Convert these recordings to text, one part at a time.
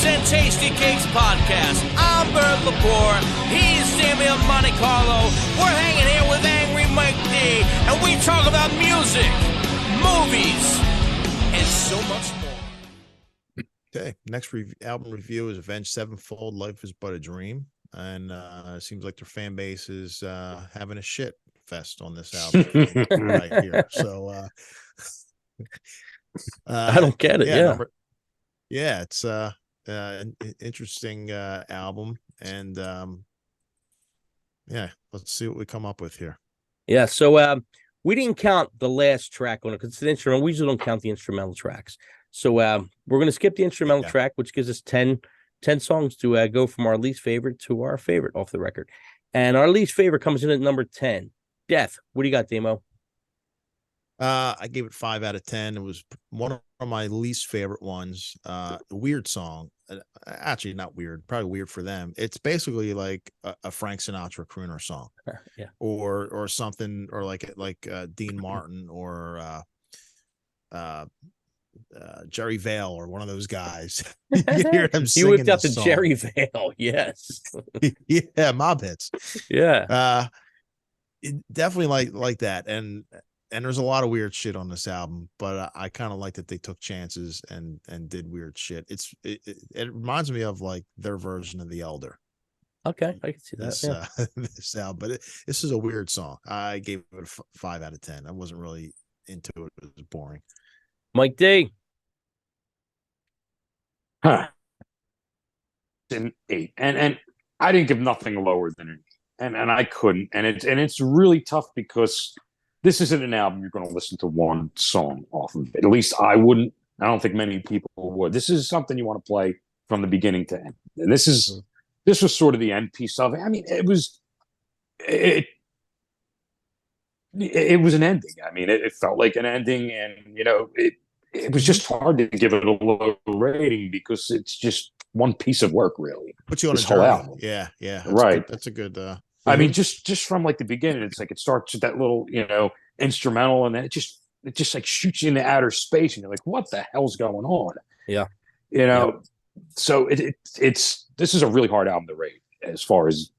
and Tasty Cakes podcast. I'm Bert Lepore. He's Sammy of Monte Carlo. We're hanging here with Angry Mike D, and we talk about music, movies, and so much more. Okay, next album review is Avenged Sevenfold, Life is But a Dream. And it seems like their fan base is having a shit fest on this album right here. So I don't get it. Yeah, it's an interesting album, and let's see what we come up with here. Yeah, so we didn't count the last track on it because it's an instrumental. We usually don't count the instrumental tracks. So we're going to skip the instrumental track, which gives us 10 songs to go from our least favorite to our favorite off the record. And our least favorite comes in at number 10. Death. What do you got, Demo? I gave it 5 out of 10. It was one of my least favorite ones. Weird song. Actually, not weird. Probably weird for them. It's basically like a Frank Sinatra crooner song, or something, or like Dean Martin or Jerry Vale or one of those guys. You hear them singing. You whipped out the Jerry Vale, yes. Yeah, mob hits. Yeah. Definitely like that. And there's a lot of weird shit on this album, but I kind of like that they took chances and did weird shit. It reminds me of like their version of The Elder. Okay, I can see that. This album, but this is a weird song. I gave it a 5 out of 10. I wasn't really into it. It was boring. Mike D. An 8, and I didn't give nothing lower than an 8, and I couldn't, and it's really tough because this isn't an album you're going to listen to one song off of it. At least I wouldn't. I don't think many people would. This is something you want to play from the beginning to end. And this was sort of the end piece of it. I mean, it was an ending. I mean, it felt like an ending, and it was just hard to give it a low rating because it's just one piece of work, really. Puts you on a whole journey. album. Yeah. Right. That's a good. I mean, just from like the beginning, it's like it starts with that little, instrumental, and then it just like shoots you into outer space, and you're like, what the hell's going on? Yeah. So it's this is a really hard album to rate as far as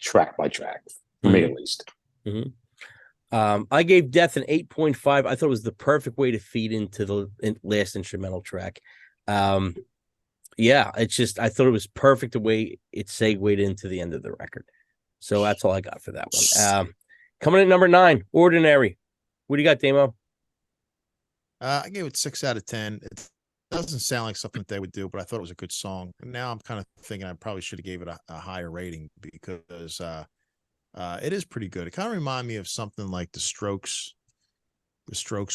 track by track, for me at least. Mm-hmm. I gave Death an 8.5. I thought it was the perfect way to feed into the last instrumental track. It's just, I thought it was perfect the way it segued into the end of the record. So that's all I got for that one. Coming in number 9, Ordinary. What do you got, Damo? I gave it 6 out of 10. It doesn't sound like something that they would do, but I thought it was a good song. Now I'm kind of thinking I probably should have gave it a higher rating because it is pretty good. It kind of reminded me of something like the Strokes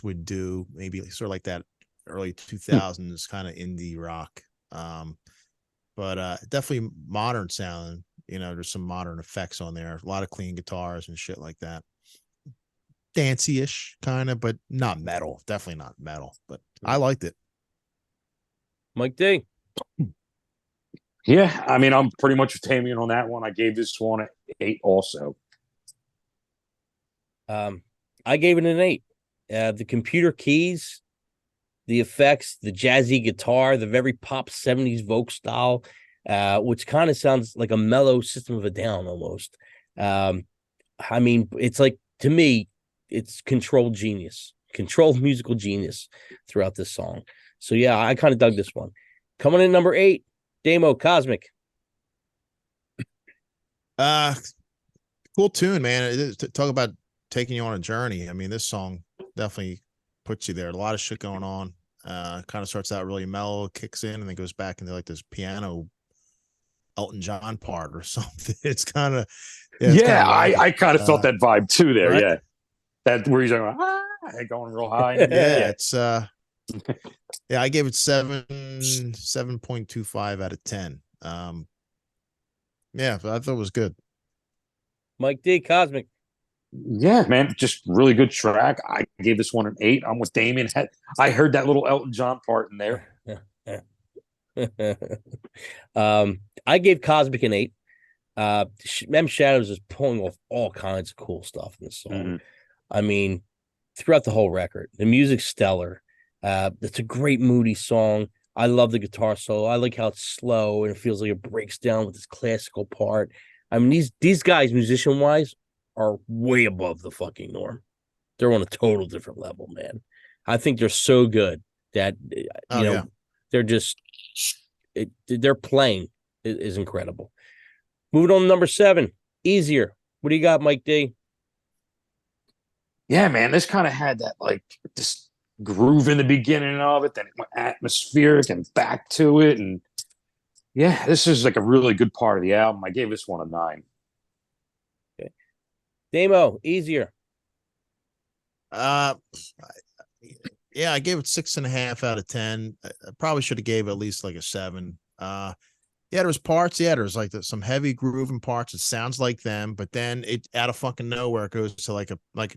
would do, maybe sort of like that early 2000s kind of indie rock. But definitely modern sounding. There's some modern effects on there, a lot of clean guitars and shit like that. Dancey-ish kind of, but not metal. Definitely not metal, but I liked it. Mike D. Yeah, I mean, I'm pretty much with Damien on that one. I gave this one an 8 also. I gave it an 8. The computer keys, the effects, the jazzy guitar, the very pop 70s Vogue style, which kind of sounds like a mellow System of a Down almost. I mean, it's like, to me, it's controlled musical genius throughout this song. So yeah, I kind of dug this one. Coming in number 8, Damo, Cosmic. Cool tune, man. Talk about taking you on a journey. I mean, this song definitely puts you there. A lot of shit going on. Kind of starts out really mellow, kicks in, and then goes back into like this piano Elton John part or something. It's kind of I kind of felt that vibe too there. Right? Yeah, that where he's going real high. It's I gave it 7.25 out of 10. But I thought it was good. Mike D, Cosmic. Yeah, man, just really good track. I gave this one an 8. I'm with Damien. I heard that little Elton John part in there. I gave Cosmic an 8. Mem Shadows is pulling off all kinds of cool stuff in this song. Mm-hmm. I mean, throughout the whole record, the music's stellar. It's a great moody song. I love the guitar solo. I like how it's slow and it feels like it breaks down with this classical part. I mean, these guys, musician wise, are way above the fucking norm. They're on a total different level, man. I think they're so good that Oh yeah. they're just their playing is incredible. Moving on to number 7, Easier. What do you got, Mike D? Yeah, man, this kind of had that like this groove in the beginning of it, then it went atmospheric and back to it, and yeah, this is like a really good part of the album. I gave this one a 9. Okay. Damo, Easier. Uh, yeah, I gave it 6.5 out of 10. I probably should have gave it at least like a 7. Yeah, there's parts. Yeah, there's like some heavy grooving parts. It sounds like them, but then it out of fucking nowhere it goes to like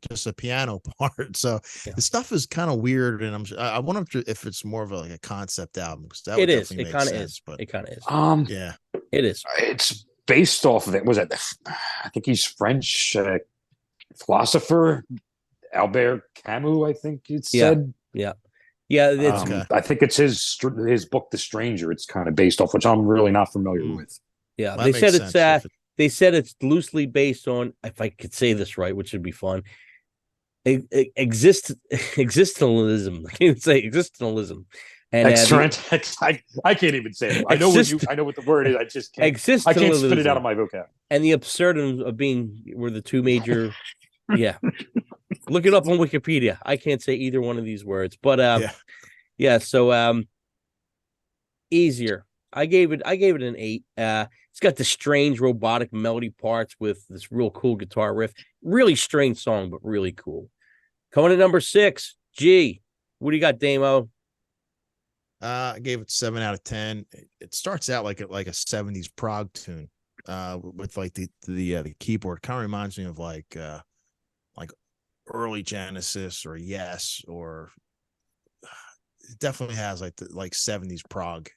just a piano part. So the stuff is kind of weird, and I wonder if it's more of like a concept album, because that would definitely make sense. But it kind of is. Yeah, it is. It's based off of it. Was it? I think he's French philosopher Albert Camus. I think it said. Yeah. It's I think it's his book, The Stranger. It's kind of based off, which I'm really not familiar with. Yeah, well, they said it's they said it's loosely based on, if I could say this right, which would be fun, existentialism. I can't say existentialism. And I can't even say it. I know what the word is. I just can't. I can't spit it out of my vocab. And the absurdum of being were the two major. Yeah. Look it up on Wikipedia. I can't say either one of these words, but so Easier. I gave it an 8. It's got the strange robotic melody parts with this real cool guitar riff. Really strange song, but really cool. Coming at number 6, G. What do you got, Damo? I gave it 7 out of 10. It starts out like a 70s prog tune, with like the keyboard. Kind of reminds me of like early Genesis or Yes, or it definitely has like 70s prog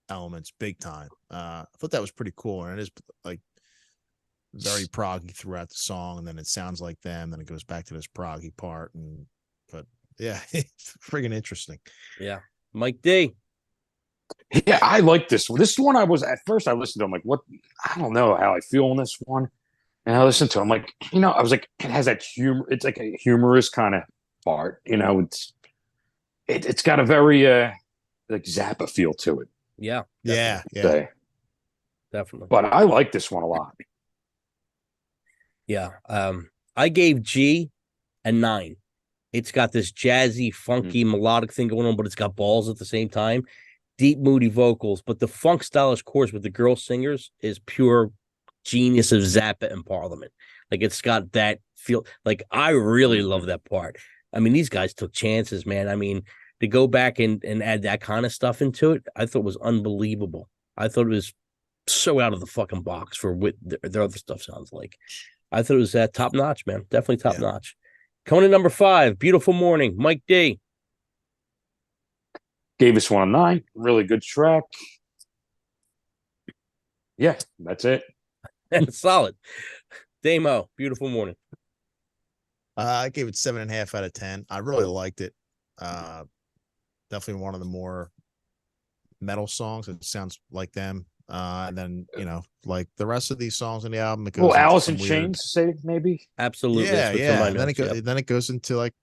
elements big time. I thought that was pretty cool, and it is like very proggy throughout the song, and then it sounds like them, then it goes back to this proggy part, but yeah, it's friggin' interesting. Yeah. Mike D. Yeah, I like this one. This one I listened to, I'm like, what? I don't know how I feel on this one. And I listened to it, I'm like, I was like, it has that humor. It's like a humorous kind of part, it's got a very like Zappa feel to it. Yeah. Yeah. Definitely. But I like this one a lot. Yeah. I gave G a 9. It's got this jazzy, funky, melodic thing going on, but it's got balls at the same time. Deep, moody vocals, but the funk stylish chorus with the girl singers is pure genius of Zappa and Parliament. Like, it's got that feel. Like, I really love that part. I mean, these guys took chances, man. I mean, to go back and add that kind of stuff into it, I thought was unbelievable. I thought it was so out of the fucking box for what their other stuff sounds like. I thought it was top notch, man. Definitely top notch. Coming to number 5, Beautiful Morning, Mike D. Gave this one a 9. Really good track. Yeah, that's it. And solid. Damo, Beautiful Morning. I gave it 7.5 out of 10. I really liked it. Definitely one of the more metal songs. It sounds like them. And then, like the rest of these songs in the album, it goes well, Alice in Chains, say maybe. Absolutely. Yeah. And then it goes into like,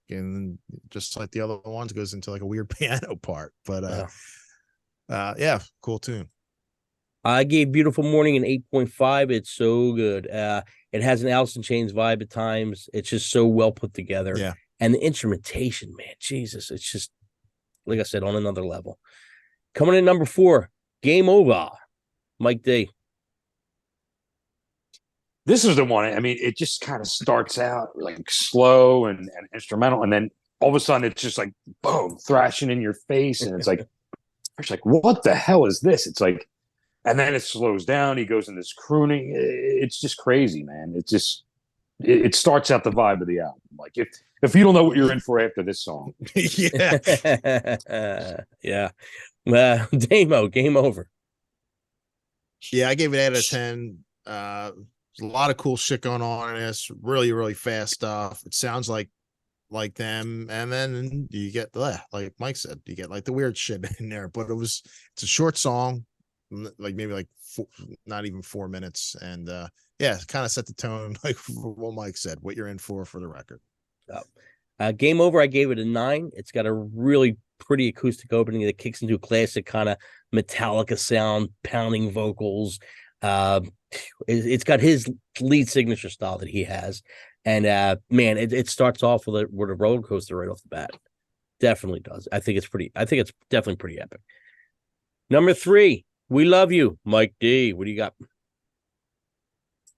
and just like the other ones, it goes into like a weird piano part. But cool tune. I gave Beautiful Morning an 8.5. It's so good. It has an Alice in Chains vibe at times. It's just so well put together. Yeah. And the instrumentation, man, Jesus, it's just, like I said, on another level. Coming in number 4, Game Over, Mike D. This is the one. I mean, it just kind of starts out like slow and instrumental, and then all of a sudden it's just like boom, thrashing in your face, and it's like what the hell is this? It's like, and then it slows down. He goes in this crooning. It's just crazy, man. It just it starts out the vibe of the album. Like if you don't know what you're in for after this song, yeah. Damo, Game Over. Yeah, I gave it 8 out of 10. There's a lot of cool shit going on in this. Really, really fast stuff. It sounds like like them, and then you get like Mike said, you get like the weird shit in there. But it's a short song, like maybe like not even 4 minutes, and yeah, kind of set the tone, like what Mike said, what you're in for the record. Game Over, I gave it a 9. It's got a really pretty acoustic opening that kicks into a classic kind of Metallica sound, pounding vocals. It's got his lead signature style that he has. And man, it starts off with a roller coaster right off the bat. Definitely does. I think it's definitely pretty epic. Number 3, We Love You, Mike D. What do you got?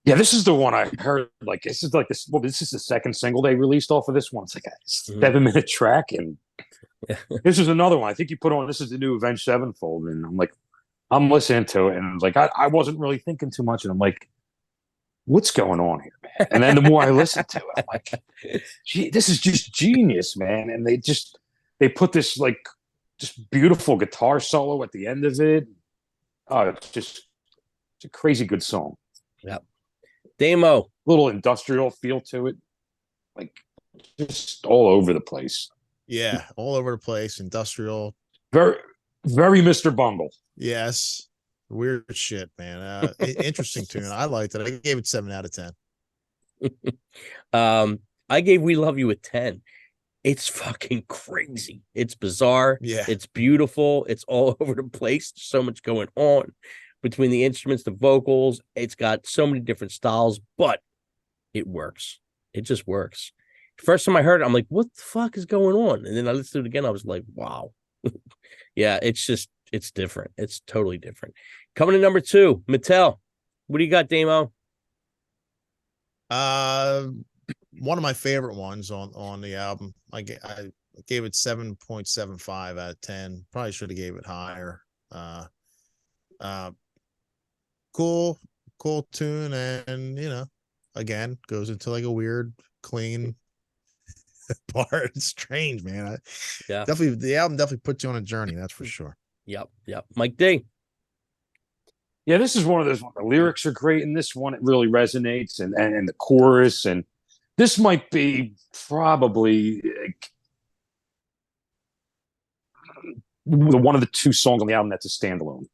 Yeah, this is the one I heard. Like, this is the second single they released off of this one. It's like a 7-minute track, and this is another one. I think you put on. This is the new Avenged Sevenfold, and I'm listening to it, and like I wasn't really thinking too much, and I'm like, what's going on here, man? And then the more I listen to it, I'm like, gee, this is just genius, man. And they put this like just beautiful guitar solo at the end of it. Oh, it's a crazy good song. Yep. Damo, little industrial feel to it, like just all over the place. Yeah, all over the place, industrial. Very, very Mr. Bungle. Yes, weird shit, man. Interesting tune. I liked it. I gave it 7 out of 10. I gave We Love You a 10. It's fucking crazy. It's bizarre. Yeah, it's beautiful. It's all over the place. There's so much going on between the instruments, the vocals. It's got so many different styles, but it works. It just works. First time I heard it, I'm like, what the fuck is going on? And then I listened to it again. I was like, wow. Yeah, it's different. It's totally different. Coming to number 2, Mattel. What do you got, Damo? One of my favorite ones on the album. I gave it 7.75 out of 10. Probably should have gave it higher. Cool tune, and again goes into like a weird clean part. It's strange, man. Yeah, definitely the album definitely puts you on a journey, that's for sure. Yep. Mike D. Yeah, this is one of those. The lyrics are great in this one. It really resonates, and the chorus, and this might be probably one of the 2 songs on the album that's a standalone.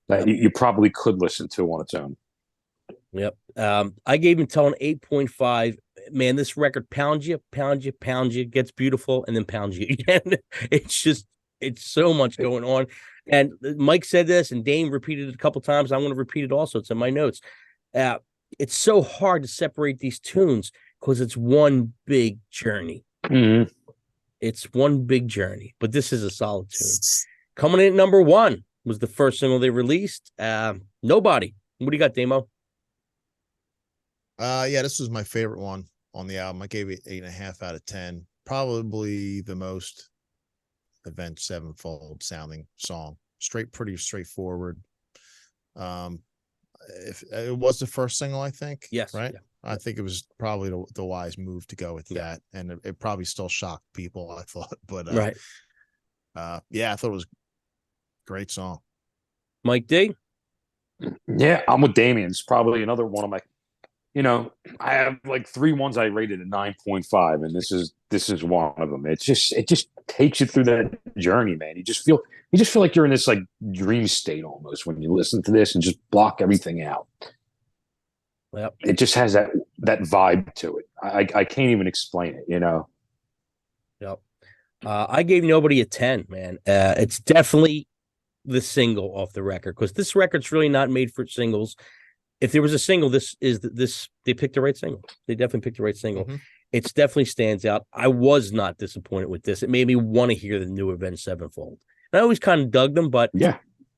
That you probably could listen to on its own. Yep. I gave Mattel an 8.5. Man, this record pounds you, gets beautiful, and then pounds you again. It's so much going on. And Mike said this, and Dame repeated it a couple times. I'm going to repeat it also. It's in my notes. It's so hard to separate these tunes because it's one big journey. Mm-hmm. It's one big journey, but this is a solid tune. Coming in at number 1 was the first single they released. Nobody. What do you got, Damo? Yeah, this was my favorite one on the album. I gave it 8.5 out of 10. Probably the most Avenged Sevenfold sounding song. Pretty straightforward. If it was the first single, I think. Yes. Right. Yeah. I think it was probably the wise move to go with that, and it probably still shocked people, I thought. But right. Yeah, I thought it was a great song. Mike D. Yeah, I'm with Damien. It's probably another one of my. I have like 3 ones I rated at 9.5, and this is one of them. It just takes you through that journey, man. You just feel like you're in this like dream state almost when you listen to this and just block everything out. Yep. It just has that vibe to it. I can't even explain it, Yep. I gave Nobody a 10, man. It's definitely the single off the record, because this record's really not made for singles. If there was a single, this they picked the right single. They definitely picked the right single. Mm-hmm. It definitely stands out. I was not disappointed with this. It made me want to hear the new Avenged Sevenfold. And I always kind of dug them, but yeah,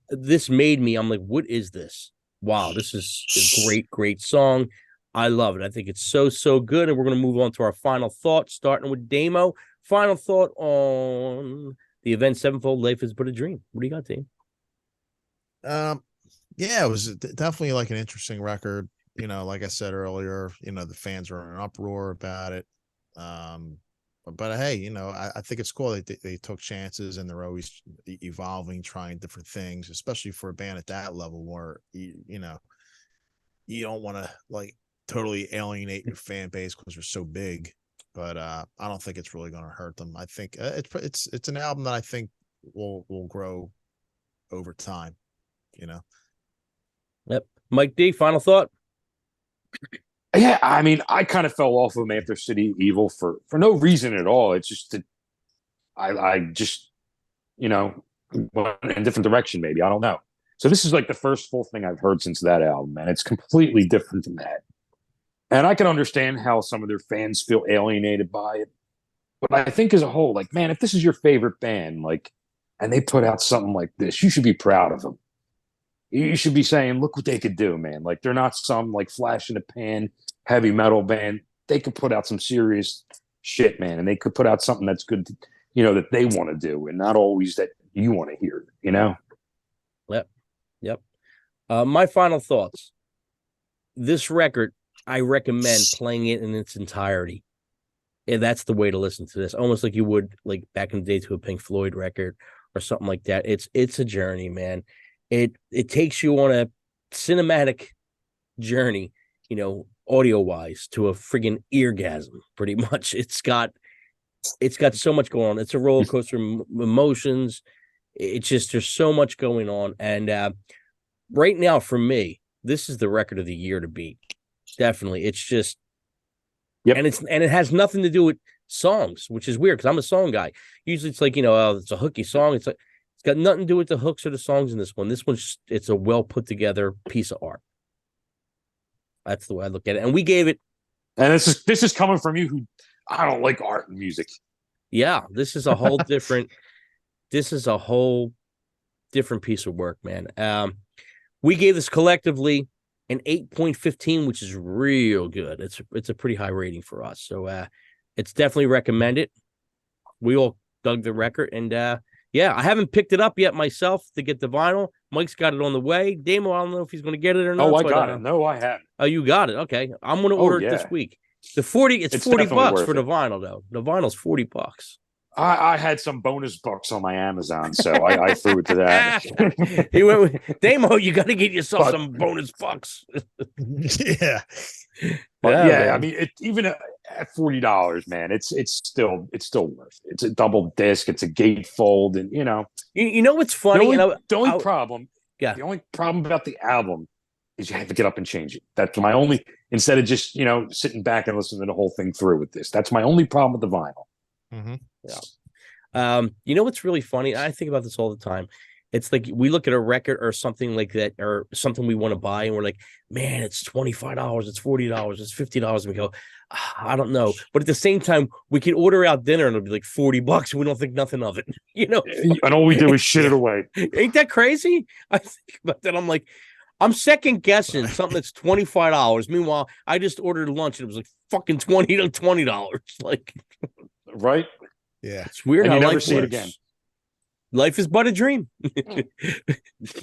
this made me, I'm like, what is this? Wow, this is a great, great song. I love it. I think it's so, so good. And we're going to move on to our final thought, starting with Damo. Final thought on the Avenged Sevenfold, Life is But a Dream. What do you got, Dame? Yeah, it was definitely like an interesting record. Like I said earlier, the fans are in an uproar about it. But hey, I think it's cool that they took chances, and they're always evolving, trying different things, especially for a band at that level where you don't want to like totally alienate your fan base because they're so big. but I don't think it's really going to hurt them. I think it's an album that I think will grow over time. You know. Yep. Mike D, final thought. Yeah, I mean, I kind of fell off of him after City Evil for no reason at all. It's just that I just, you know, went in a different direction. Maybe I don't know. So this is like the first full thing I've heard since that album, and it's completely different than that. And I can understand how some of their fans feel alienated by it, but I think as a whole, like, man, if this is your favorite band, like, and they put out something like this, you should be proud of them. You should be saying, look what they could do, man. Like, they're not some like flash in the pan heavy metal band. They could put out some serious shit, man, and they could put out something that's good, to, you know, that they want to do, and not always that you want to hear, you know. Yep. My final thoughts. This record, I recommend playing it in its entirety. And that's the way to listen to this, almost like you would like back in the day to a Pink Floyd record or something like that. It's a journey, man. It takes you on a cinematic journey, you know, audio wise, to a friggin' eargasm. Pretty much, it's got so much going on. It's a roller coaster of emotions. It's just there's so much going on, and right now for me, this is the record of the year to beat. Definitely, it's just, yep. And it has nothing to do with songs, which is weird because I'm a song guy. Usually, it's like, you know, it's a hooky song. It's like, it's got nothing to do with the hooks or the songs in this one. This one's just, it's a well put together piece of art. That's the way I look at it. And we gave it. And this is coming from you, who I don't like art and music. Yeah, this is a whole different. This is a whole different piece of work, man. We gave this collectively an 8.15, which is real good. It's a pretty high rating for us. So it's definitely recommended. We all dug the record, and yeah, I haven't picked it up yet myself to get the vinyl. Mike's got it on the way. Damo, I don't know if he's going to get it or not. Oh, I got it. No, I haven't. Oh, you got it. Okay. I'm going to order it this week. It's $40 for the vinyl, though. The vinyl's $40. I had some bonus bucks on my Amazon, so I threw it to that. He went with, Damo, you got to get yourself some bonus bucks. Yeah. But yeah, I mean, even at $40, man, it's still worth it. It's a double disc, it's a gatefold, and you know what's funny? The only problem about the album is you have to get up and change it. That's my only, instead of just sitting back and listening to the whole thing through with this. That's my only problem with the vinyl. Mm-hmm. Yeah. You know what's really funny? I think about this all the time. It's like we look at a record or something like that, or something we want to buy, and we're like, man, it's $25, it's $40, it's $50. And we go, I don't know. But at the same time, we can order out dinner and it'll be like $40 and we don't think nothing of it. And all we do is shit it away. Ain't that crazy? I think about that. I'm like, I'm second guessing something that's $25. Meanwhile, I just ordered lunch and it was like fucking $20. Like, right? Yeah, it's weird. And how you never life see works. it again. Life is but a dream.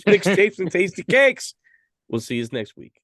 Mixtapes and tasty cakes. We'll see you next week.